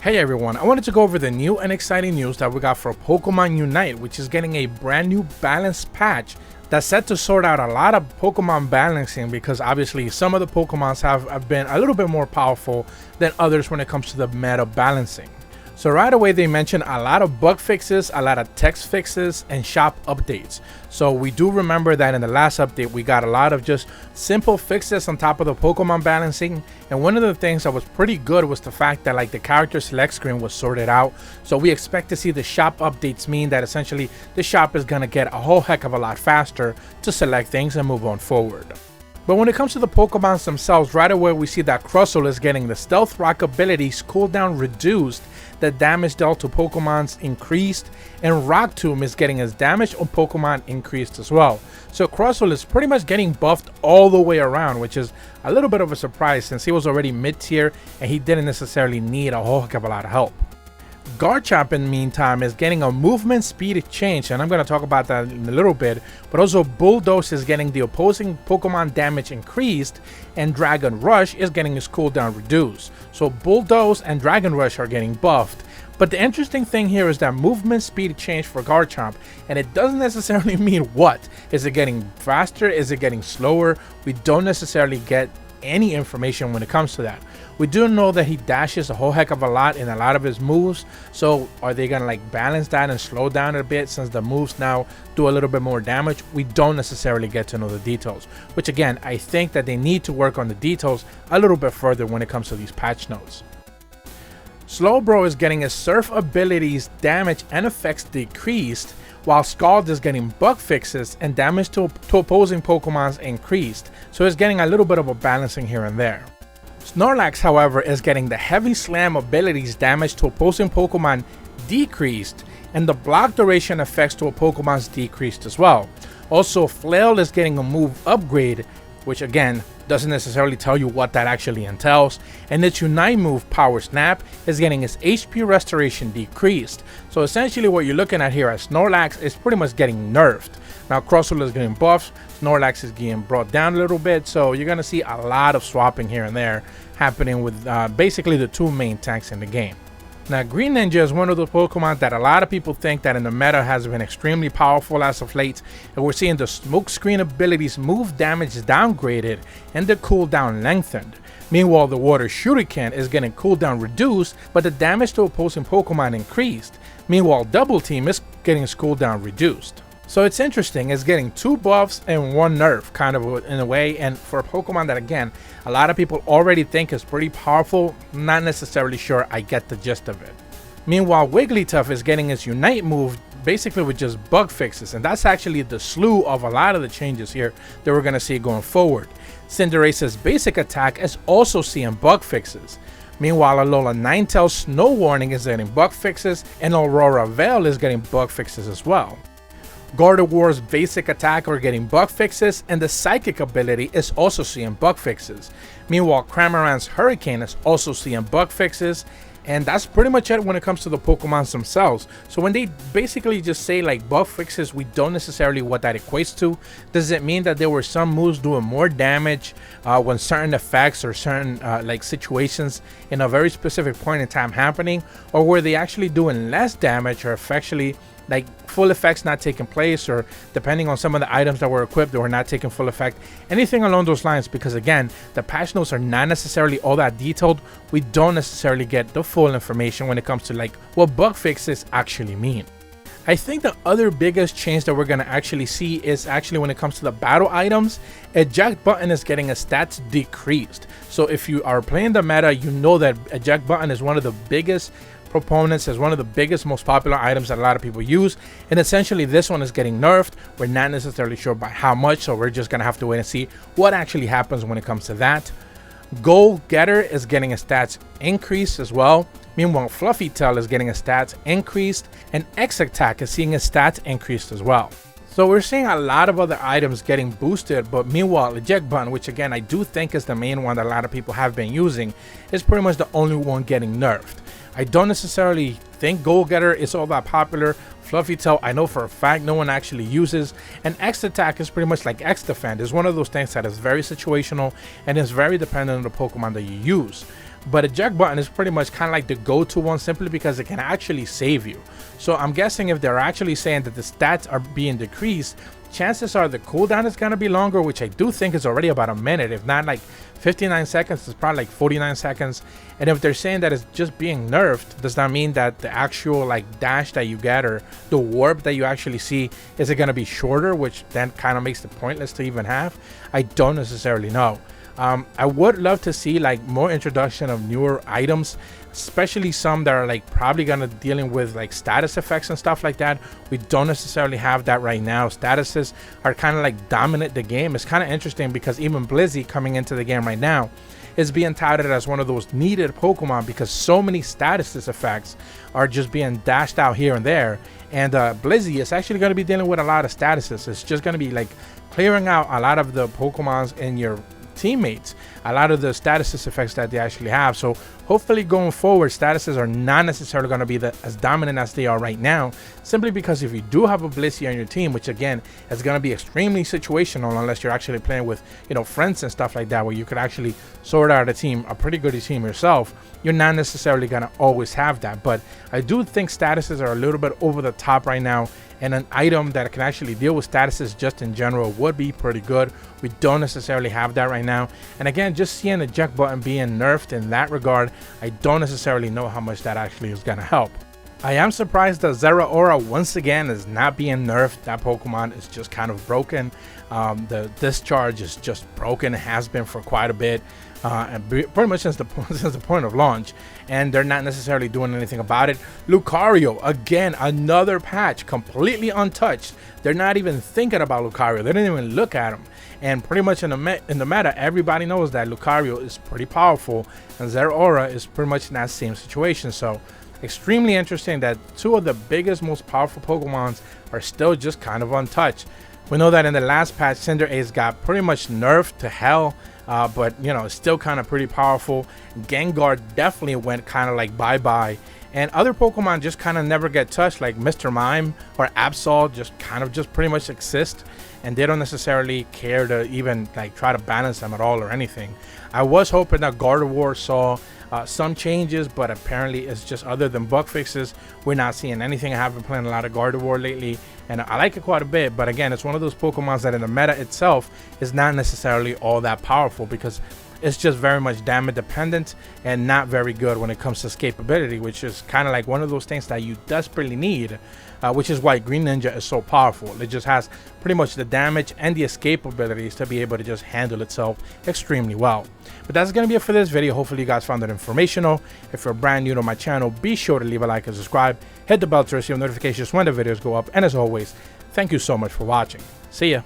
Hey everyone, I wanted to go over the new and exciting news that we got for Pokemon Unite, which is getting a brand new balance patch that's set to sort out a lot of Pokemon balancing, because obviously some of the Pokemons have been a little bit more powerful than others when it comes to the meta balancing. So right away they mentioned a lot of bug fixes, a lot of text fixes, and shop updates. So we do remember that in the last update we got a lot of just simple fixes on top of the Pokemon balancing, and one of the things that was pretty good was the fact that like the character select screen was sorted out. So we expect to see the shop updates mean that essentially the shop is going to get a whole heck of a lot faster to select things and move on forward. But when it comes to the Pokemons themselves, right away we see that Crustle is getting the Stealth Rock abilities cooldown reduced, the damage dealt to Pokemons increased, and Rock Tomb is getting his damage on Pokemon increased as well. So Crustle is pretty much getting buffed all the way around, which is a little bit of a surprise since he was already mid-tier and he didn't necessarily need a whole heck of a lot of help. Garchomp in the meantime is getting a movement speed change, and I'm going to talk about that in a little bit, but also Bulldoze is getting the opposing Pokemon damage increased, and Dragon Rush is getting his cooldown reduced. So Bulldoze and Dragon Rush are getting buffed. But the interesting thing here is that movement speed change for Garchomp, and it doesn't necessarily mean what. Is it getting faster? Is it getting slower? We don't necessarily get any information when it comes to that. We do know that he dashes a whole heck of a lot in a lot of his moves, so are they gonna like balance that and slow down a bit since the moves now do a little bit more damage? We don't necessarily get to know the details, which again I think that they need to work on the details a little bit further when it comes to these patch notes. Slowbro is getting his Surf abilities damage and effects decreased, while Scald is getting bug fixes and damage to opposing Pokemons increased, so it's getting a little bit of a balancing here and there. Snorlax, however, is getting the Heavy Slam abilities damage to opposing Pokemon decreased, and the block duration effects to a Pokemon's decreased as well. Also, Flail is getting a move upgrade, which again doesn't necessarily tell you what that actually entails, and its Unite move, Power Snap, is getting its HP restoration decreased. So essentially what you're looking at here as Snorlax is pretty much getting nerfed. Now Crustle is getting buffed, Snorlax is getting brought down a little bit, so you're going to see a lot of swapping here and there happening with basically the two main tanks in the game. Now Green Ninja is one of the Pokemon that a lot of people think that in the meta has been extremely powerful as of late, and we're seeing the Smoke Screen abilities move damage downgraded and the cooldown lengthened. Meanwhile, the Water Shuriken is getting cooldown reduced, but the damage to opposing Pokemon increased. Meanwhile, Double Team is getting its cooldown reduced. So it's interesting, it's getting two buffs and one nerf kind of in a way, and for a Pokemon that again a lot of people already think is pretty powerful, not necessarily sure I get the gist of it. Meanwhile, Wigglytuff is getting its Unite move basically with just bug fixes, and that's actually the slew of a lot of the changes here that we're going to see going forward. Cinderace's basic attack is also seeing bug fixes. Meanwhile, Alola Ninetales Snow Warning is getting bug fixes, and Aurora Veil is getting bug fixes as well. Gardevoir's basic attack are getting bug fixes, and the Psychic ability is also seeing bug fixes. Meanwhile, Cramorant's Hurricane is also seeing bug fixes, and that's pretty much it when it comes to the Pokemons themselves. So when they basically just say like bug fixes, we don't necessarily what that equates to. Does it mean that there were some moves doing more damage when certain effects or certain like situations in a very specific point in time happening, or were they actually doing less damage, or effectively like full effects not taking place, or depending on some of the items that were equipped they were not taking full effect, anything along those lines? Because again, the patch notes are not necessarily all that detailed. We don't necessarily get the full information when it comes to like what bug fixes actually mean. I think the other biggest change that we're going to actually see is actually when it comes to the battle items. Eject button is getting its stats decreased. So if you are playing the meta, you know that eject button is one of the biggest proponents, as one of the biggest, most popular items that a lot of people use, and essentially this one is getting nerfed. We're not necessarily sure by how much, so we're just gonna have to wait and see what actually happens when it comes to that. Goal Getter is getting a stats increase as well. Meanwhile, Fluffy Tail is getting a stats increased, and X Attack is seeing a stats increased as well. So we're seeing a lot of other items getting boosted, but meanwhile Eject Button, which again I do think is the main one that a lot of people have been using, is pretty much the only one getting nerfed. I don't necessarily think Goal Getter is all that popular. Fluffy Tail, I know for a fact no one actually uses, and X Attack is pretty much like X Defend. It's one of those things that is very situational and is very dependent on the Pokemon that you use. but eject button is pretty much kind of like the go-to one, simply because it can actually save you. So I'm guessing if they're actually saying that the stats are being decreased, chances are the cooldown is going to be longer, which I do think is already about a minute. If not like 59 seconds, it's probably like 49 seconds. And if they're saying that it's just being nerfed, does that mean that the actual like dash that you get, or the warp that you actually see, is it going to be shorter, which then kind of makes it pointless to even have? I don't necessarily know. I would love to see like more introduction of newer items, especially some that are like probably gonna dealing with like status effects and stuff like that. We don't necessarily have that right now. Statuses are kind of like dominant the game. It's kind of interesting because even Blizzy coming into the game right now is being touted as one of those needed Pokemon, because so many status effects are just being dashed out here and there. And Blizzy is actually going to be dealing with a lot of statuses. It's just going to be like clearing out a lot of the Pokemons in your teammates, a lot of the statuses effects that they actually have. So hopefully going forward, statuses are not necessarily going to be as dominant as they are right now, simply because if you do have a Blissey on your team, which again is going to be extremely situational unless you're actually playing with, you know, friends and stuff like that, where you could actually sort out a team, a pretty good team yourself, you're not necessarily going to always have that. But I do think statuses are a little bit over the top right now, and an item that can actually deal with statuses just in general would be pretty good. We don't necessarily have that right now. And again, just seeing the eject button being nerfed in that regard, I don't necessarily know how much that actually is going to help. I am surprised that Zeraora once again is not being nerfed. That Pokemon is just kind of broken. The discharge is just broken. It has been for quite a bit, and pretty much since the point of launch, and they're not necessarily doing anything about it. Lucario, again, another patch completely untouched. They're not even thinking about Lucario. They didn't even look at him. And pretty much in the meta, everybody knows that Lucario is pretty powerful, and Zeraora is pretty much in that same situation. So extremely interesting that two of the biggest, most powerful Pokemons are still just kind of untouched. We know that in the last patch, Cinderace got pretty much nerfed to hell, but you know, it's still kind of pretty powerful. Gengar definitely went kind of like bye-bye, and other Pokemon just kind of never get touched, like Mr. Mime or Absol just kind of just pretty much exist, and they don't necessarily care to even like try to balance them at all or anything. I was hoping that Gardevoir saw some changes, but apparently it's just, other than bug fixes, we're not seeing anything. I have been playing a lot of Gardevoir lately, and I like it quite a bit, but again, it's one of those Pokemons that in the meta itself is not necessarily all that powerful, because it's just very much damage dependent and not very good when it comes to escapability, which is kind of like one of those things that you desperately need, which is why Green Ninja is so powerful. It just has pretty much the damage and the escape abilities to be able to just handle itself extremely well. But that's going to be it for this video. Hopefully you guys found it informational. If you're brand new to my channel, be sure to leave a like and subscribe. Hit the bell to receive notifications when the videos go up. And as always, thank you so much for watching. See ya.